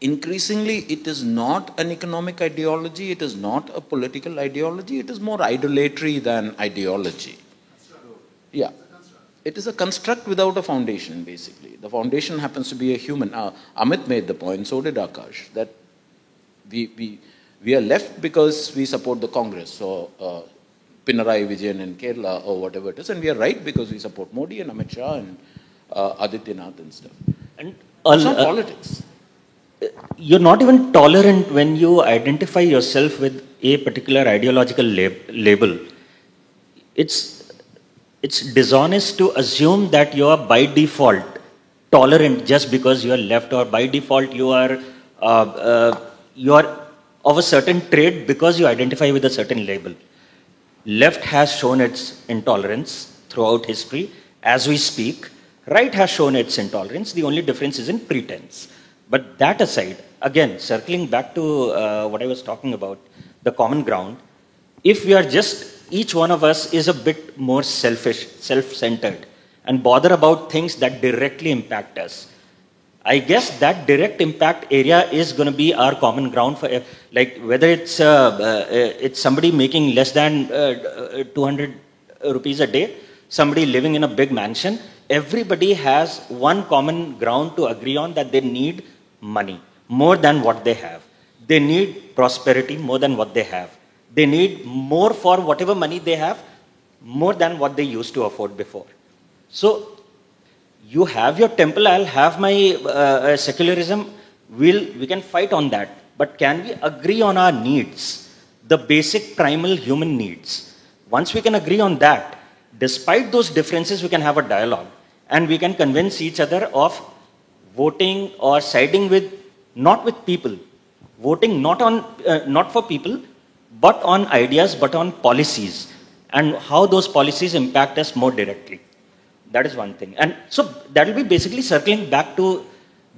increasingly, it is not an economic ideology, it is not a political ideology, it is more idolatory than ideology. Yeah. It is a construct without a foundation, basically. The foundation happens to be a human. Amit made the point, so did Akash, that we are left because we support the Congress, or Pinarayi Vijayan in Kerala, or whatever it is, and we are right because we support Modi and Amit Shah and Adityanath and stuff. And it's not politics. You're not even tolerant when you identify yourself with a particular ideological label. It's dishonest to assume that you are by default tolerant just because you are left, or by default you are of a certain trait because you identify with a certain label. Left has shown its intolerance throughout history. As we speak, right has shown its intolerance. The only difference is in pretense. But that aside, again, circling back to what I was talking about, the common ground, if we are each one of us is a bit more selfish, self-centered, and bother about things that directly impact us, I guess that direct impact area is going to be our common ground for, like, whether it's somebody making less than 200 rupees a day, somebody living in a big mansion, everybody has one common ground to agree on, that they need money more than what they have. They need prosperity more than what they have. They need more for whatever money they have, more than what they used to afford before. So you have your temple, I'll have my secularism. We can fight on that. But can we agree on our needs, the basic primal human needs? Once we can agree on that, despite those differences, we can have a dialogue and we can convince each other of voting or siding with, not with people, voting not for people, but on ideas, but on policies and how those policies impact us more directly. That is one thing. And so that will be basically circling back to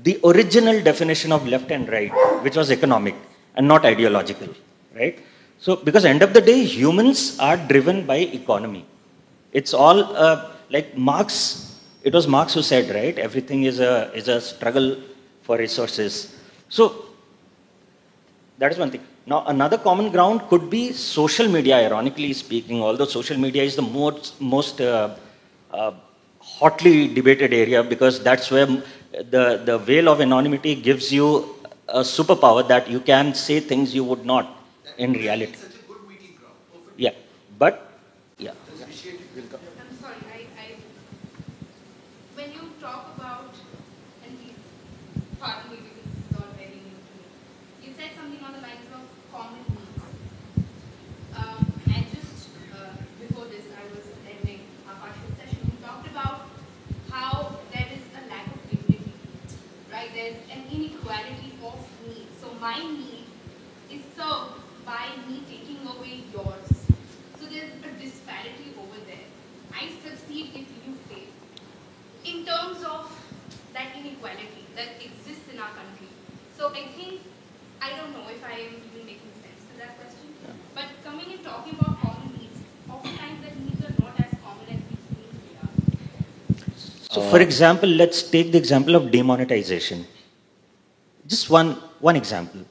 the original definition of left and right, which was economic and not ideological, right? So because end of the day, humans are driven by economy. It's all like Marx, it was Marx who said, right? Everything is a struggle for resources. So that is one thing. Now, another common ground could be social media, ironically speaking, although social media is the most hotly debated area because that's where the veil of anonymity gives you a superpower that you can say things you would not in reality. Such a good meeting ground. Yeah, but, yeah. I'm sorry, when you talk about, and please pardon me because this is all very new to me, you said something on the lines of common needs. And just before this, I was attending our partial session. We talked about how there is a lack of dignity, right? There's an inequality of needs. So my need is served by me taking away yours. So there's a disparity over there. I succeed if you fail. In terms of that inequality that exists in our country. So I think, I don't know if I am even making sense to that question, but coming and talking about common needs, oftentimes that needs are not as common as we think they are. So for example, let's take the example of demonetization. Just one example.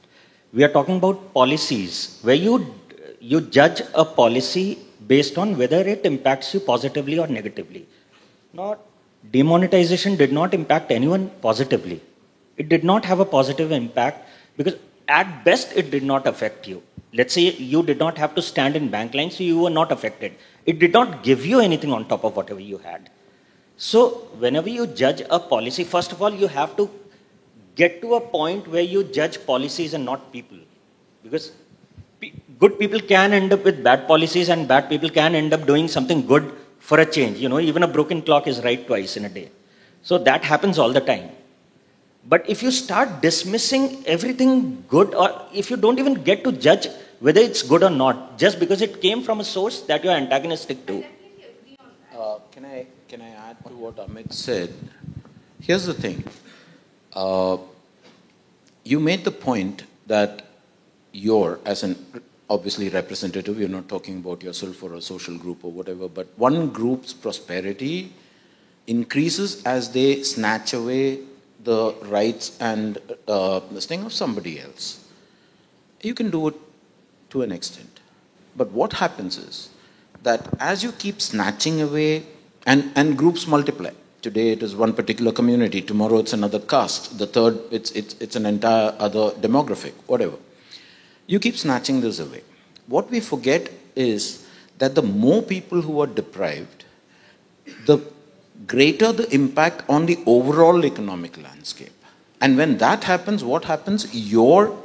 We are talking about policies where you judge a policy based on whether it impacts you positively or negatively. Now, demonetization did not impact anyone positively. It did not have a positive impact because at best it did not affect you. Let's say you did not have to stand in bank lines, so you were not affected. It did not give you anything on top of whatever you had. So whenever you judge a policy, first of all, you have to get to a point where you judge policies and not people. Because good people can end up with bad policies and bad people can end up doing something good for a change. You know, even a broken clock is right twice in a day. So that happens all the time. But if you start dismissing everything good, or if you don't even get to judge whether it's good or not, just because it came from a source that you're antagonistic to. Can I add to what Amit said? Here's the thing. You made the point that you're, as an obviously representative, you're not talking about yourself or a social group or whatever, but one group's prosperity increases as they snatch away the rights and this thing of somebody else. You can do it to an extent. But what happens is that as you keep snatching away, and groups multiply. Today it is one particular community, tomorrow it's another caste, the third it's an entire other demographic, whatever. You keep snatching this away. What we forget is that the more people who are deprived, the greater the impact on the overall economic landscape. And when that happens, what happens? Your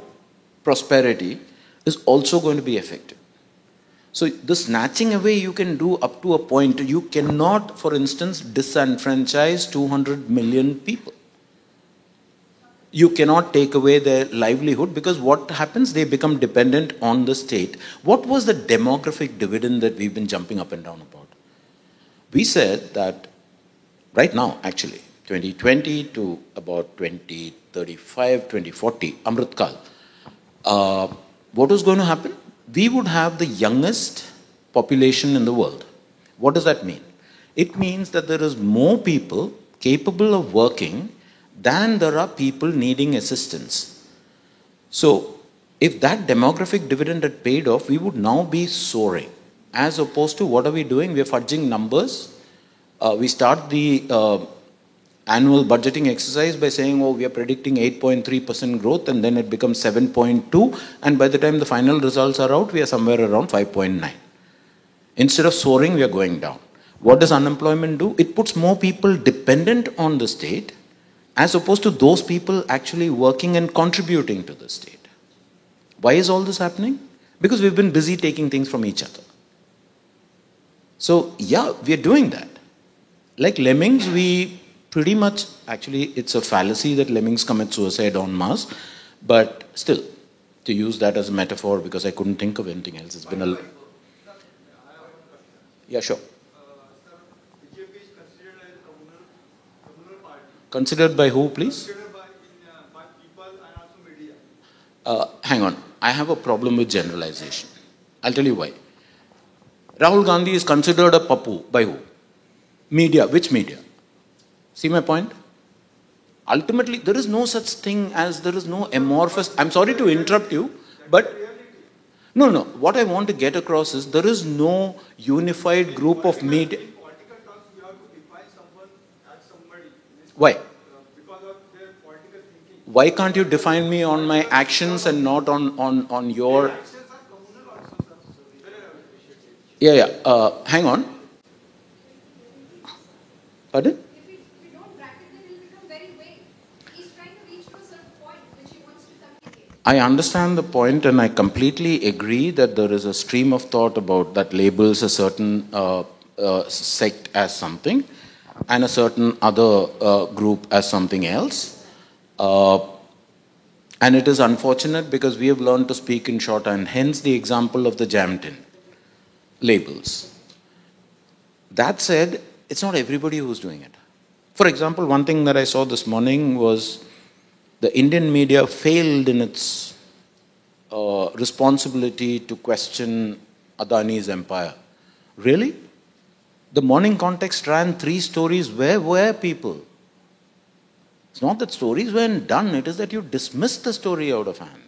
prosperity is also going to be affected. So the snatching away you can do up to a point. You cannot, for instance, disenfranchise 200 million people. You cannot take away their livelihood because what happens? They become dependent on the state. What was the demographic dividend that we've been jumping up and down about? We said that right now, actually, 2020 to about 2035, 2040, Amrit Kal, what is going to happen? We would have the youngest population in the world. What does that mean? It means that there is more people capable of working than there are people needing assistance. So, if that demographic dividend had paid off, we would now be soaring. As opposed to what are we doing? We are fudging numbers. We start the annual budgeting exercise by saying, oh, we are predicting 8.3% growth, and then it becomes 7.2, and by the time the final results are out, we are somewhere around 5.9. Instead of soaring, we are going down. What does unemployment do? It puts more people dependent on the state as opposed to those people actually working and contributing to the state. Why is all this happening? Because we've been busy taking things from each other. So, yeah, we are doing that. Like lemmings, we pretty much, actually, it's a fallacy that lemmings commit suicide en masse, but still, to use that as a metaphor, because I couldn't think of anything else, it's been a... Yeah, sure. Considered by who, please? Hang on. I have a problem with generalization. I'll tell you why. Rahul Gandhi is considered a pappu by who? Media. Which media? See my point? Ultimately, there is no such thing as, there is no amorphous... I'm sorry to interrupt you, but... No. What I want to get across is, there is no unified group of media... Why? Why can't you define me on my actions and not on your... Hang on. Pardon? If we don't bracket them, it will become very vague. He's trying to reach to a certain point which he wants to communicate. I understand the point, and I completely agree that there is a stream of thought about that labels a certain sect as something and a certain other group as something else. And it is unfortunate because we have learned to speak in shorthand, hence the example of the jam tin labels. That said, it's not everybody who's doing it. For example, one thing that I saw this morning was the Indian media failed in its responsibility to question Adani's empire. Really? The Morning Context ran 3 stories. Where were people? It's not that stories weren't done, it is that you dismissed the story out of hand.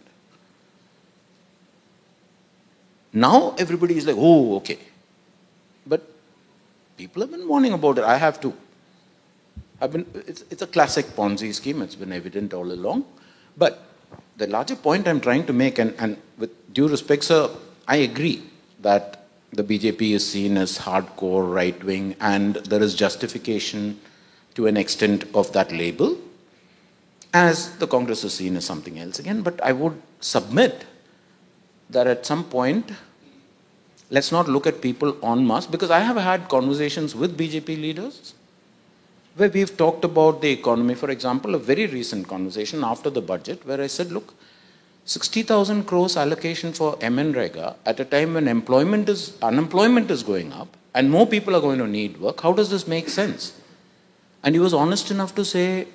Now everybody is like, oh, okay. But people have been warning about it. I have too. It's a classic Ponzi scheme. It's been evident all along. But the larger point I'm trying to make, and with due respect, sir, I agree that the BJP is seen as hardcore right-wing, and there is justification to an extent of that label, as the Congress is seen as something else again. But I would submit that at some point, let's not look at people en masse, because I have had conversations with BJP leaders where we've talked about the economy. For example, a very recent conversation after the budget where I said, look, 60,000 crores allocation for MNREGA at a time when unemployment is going up and more people are going to need work, how does this make sense? And he was honest enough to say,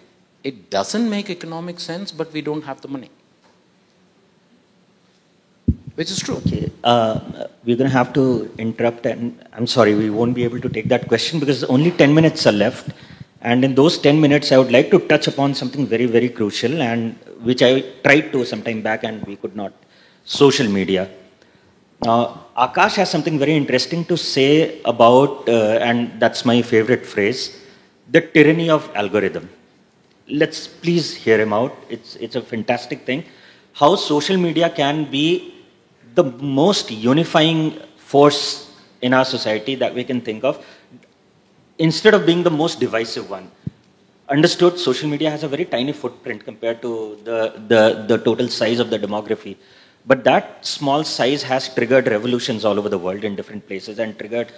it doesn't make economic sense, but we don't have the money. Which is true. Okay, we're going to have to interrupt, and I'm sorry, we won't be able to take that question because only 10 minutes are left. And in those 10 minutes, I would like to touch upon something very, very crucial, and which I tried to some time back and we could not. Social media. Akash has something very interesting to say about, and that's my favorite phrase, the tyranny of algorithm. Let's please hear him out. It's a fantastic thing. How social media can be the most unifying force in our society that we can think of, instead of being the most divisive one. Understood, social media has a very tiny footprint compared to the total size of the demography. But that small size has triggered revolutions all over the world in different places and triggered,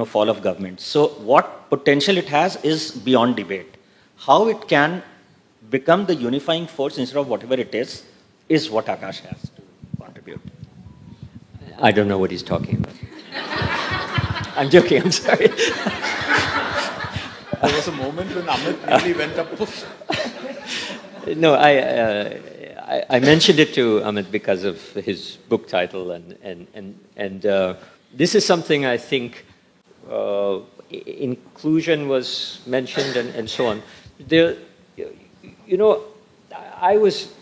fall of governments. So what potential it has is beyond debate. How it can become the unifying force instead of whatever it is what Akash has to contribute. I don't know what he's talking about. I'm joking, I'm sorry. There was a moment when Amit really went up. No, I mentioned it to Amit because of his book title, and this is something I think inclusion was mentioned and so on. I was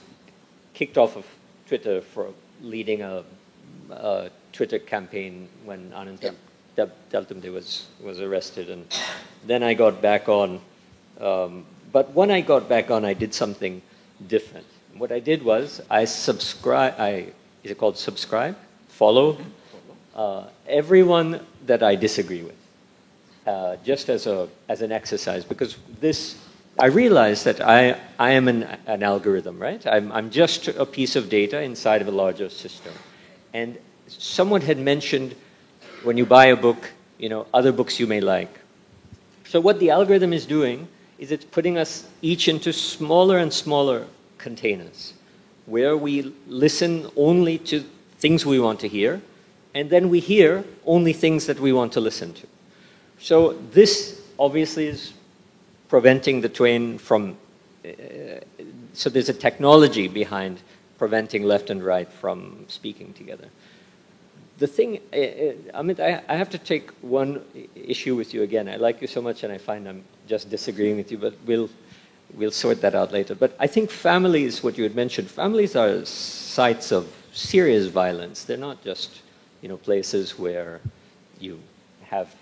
kicked off of Twitter for leading a Twitter campaign when Anand Teltumde was arrested, and then I got back on But when I got back on, I did something different. What I did was is it called subscribe? Follow everyone that I disagree with, just as an exercise, because I realized that I am an algorithm, right? I'm just a piece of data inside of a larger system. And someone had mentioned when you buy a book, other books you may like. So what the algorithm is doing is it's putting us each into smaller and smaller containers where we listen only to things we want to hear, and then we hear only things that we want to listen to. So this obviously is preventing the twain from, so there's a technology behind preventing left and right from speaking together. The thing, Amit, I have to take one issue with you again. I like you so much and I find I'm just disagreeing with you, but we'll sort that out later. But I think families, what you had mentioned, families are sites of serious violence. They're not just, places where you have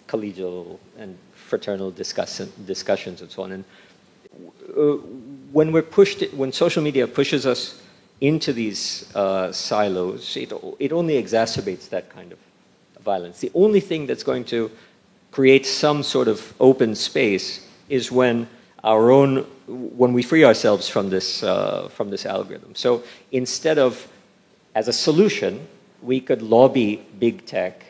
collegial and fraternal discussions and so on. And when social media pushes us into these silos, it only exacerbates that kind of violence. The only thing that's going to create some sort of open space is when we free ourselves from this algorithm. So instead of, as a solution, we could lobby big tech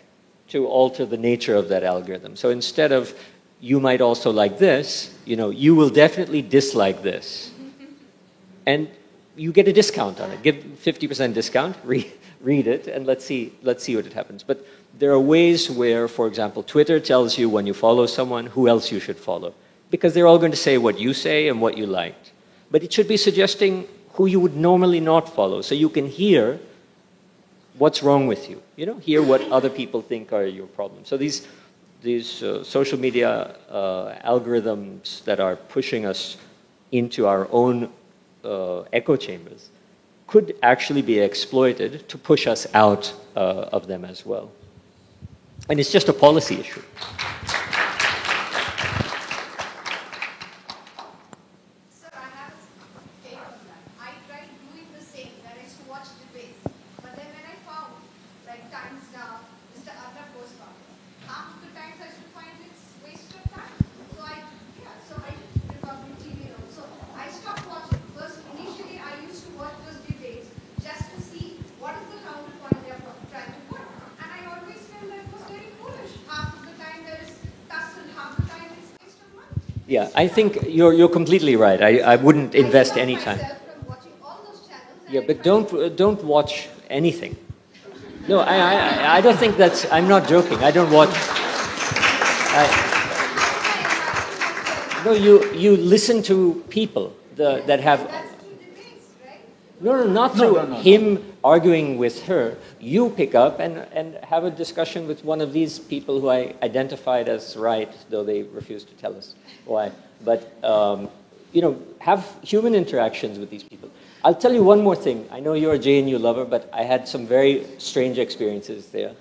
to alter the nature of that algorithm. So instead of, you might also like this, you will definitely dislike this. And you get a discount on it. Give 50% discount, read it, and let's see what it happens. But there are ways where, for example, Twitter tells you when you follow someone who else you should follow, because they're all going to say what you say and what you liked. But it should be suggesting who you would normally not follow, so you can hear what's wrong with you. Hear what other people think are your problems. So these social media algorithms that are pushing us into our own echo chambers could actually be exploited to push us out of them as well. And it's just a policy issue. Sir, I have a take on that. I tried doing the same, that is to watch debates. But then when I found, like Times Now, Mr. Arnab Goswami, half the times I should find it's waste of time. So I Republic TV also. I stopped watching because initially I used to watch those debates just to see what is the counterpoint they are trying to put. And I always felt that it was very foolish. Half of the time there is tussle, half the time it's waste of money. Yeah, I think you're completely right. I wouldn't invest any time. From watching all those channels. Yeah, but don't watch anything. No, I don't think that's. I'm not joking. I don't watch. No, you listen to people that have. That's through debates, right? No, not through him arguing with her. You pick up and have a discussion with one of these people who I identified as right, though they refuse to tell us why. But have human interactions with these people. I'll tell you one more thing. I know you're a JNU lover, but I had some very strange experiences there.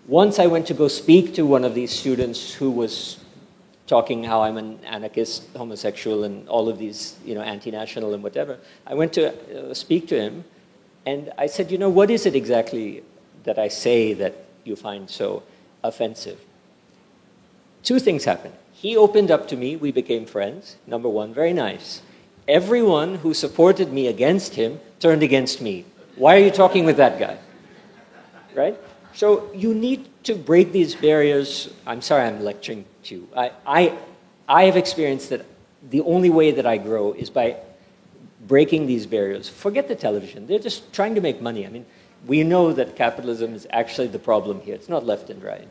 Once I went to go speak to one of these students who was talking how I'm an anarchist, homosexual, and all of these, anti-national and whatever. I went to speak to him, and I said, what is it exactly that I say that you find so offensive? Two things happened. He opened up to me. We became friends. Number one, very nice. Everyone who supported me against him turned against me. Why are you talking with that guy? Right? So you need to break these barriers. I'm sorry I'm lecturing to you. I have experienced that the only way that I grow is by breaking these barriers. Forget the television. They're just trying to make money. I mean, we know that capitalism is actually the problem here. It's not left and right.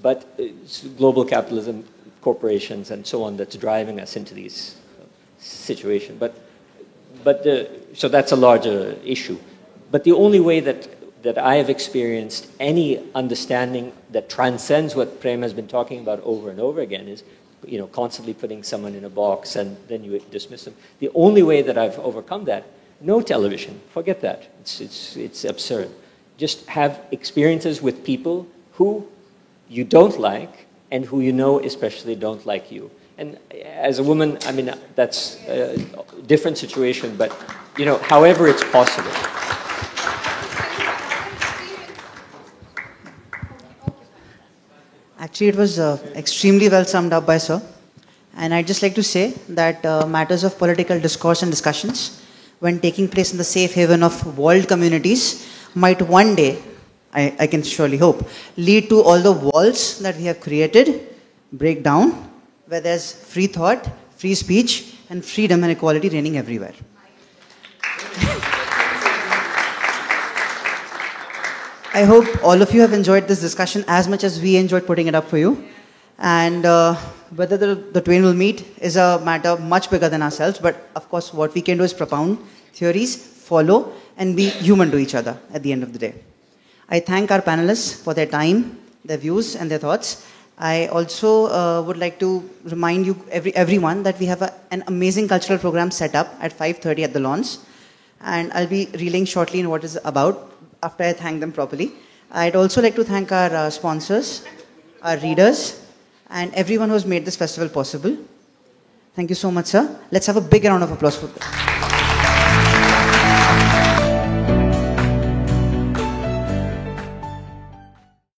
But it's global capitalism, corporations, and so on that's driving us into these situations. So that's a larger issue. But the only way that I have experienced any understanding that transcends what Prem has been talking about over and over again is, constantly putting someone in a box and then you dismiss them. The only way that I've overcome that, no television, forget that. It's absurd. Just have experiences with people who you don't like and who especially don't like you. And as a woman, I mean, that's a different situation, but, you know, however it's possible. Actually, it was extremely well summed up by Sir. And I'd just like to say that matters of political discourse and discussions, when taking place in the safe haven of world communities, might one day, I can surely hope, lead to all the walls that we have created break down, where there's free thought, free speech, and freedom and equality reigning everywhere. I hope all of you have enjoyed this discussion as much as we enjoyed putting it up for you. And whether the twain will meet is a matter much bigger than ourselves. But of course, what we can do is propound theories, follow, and be human to each other at the end of the day. I thank our panelists for their time, their views, and their thoughts. I also would like to remind you, everyone, that we have an amazing cultural program set up at 5:30 at the Lawns. And I'll be reeling shortly in what it's about after I thank them properly. I'd also like to thank our sponsors, our readers, and everyone who has made this festival possible. Thank you so much, sir. Let's have a big round of applause for them.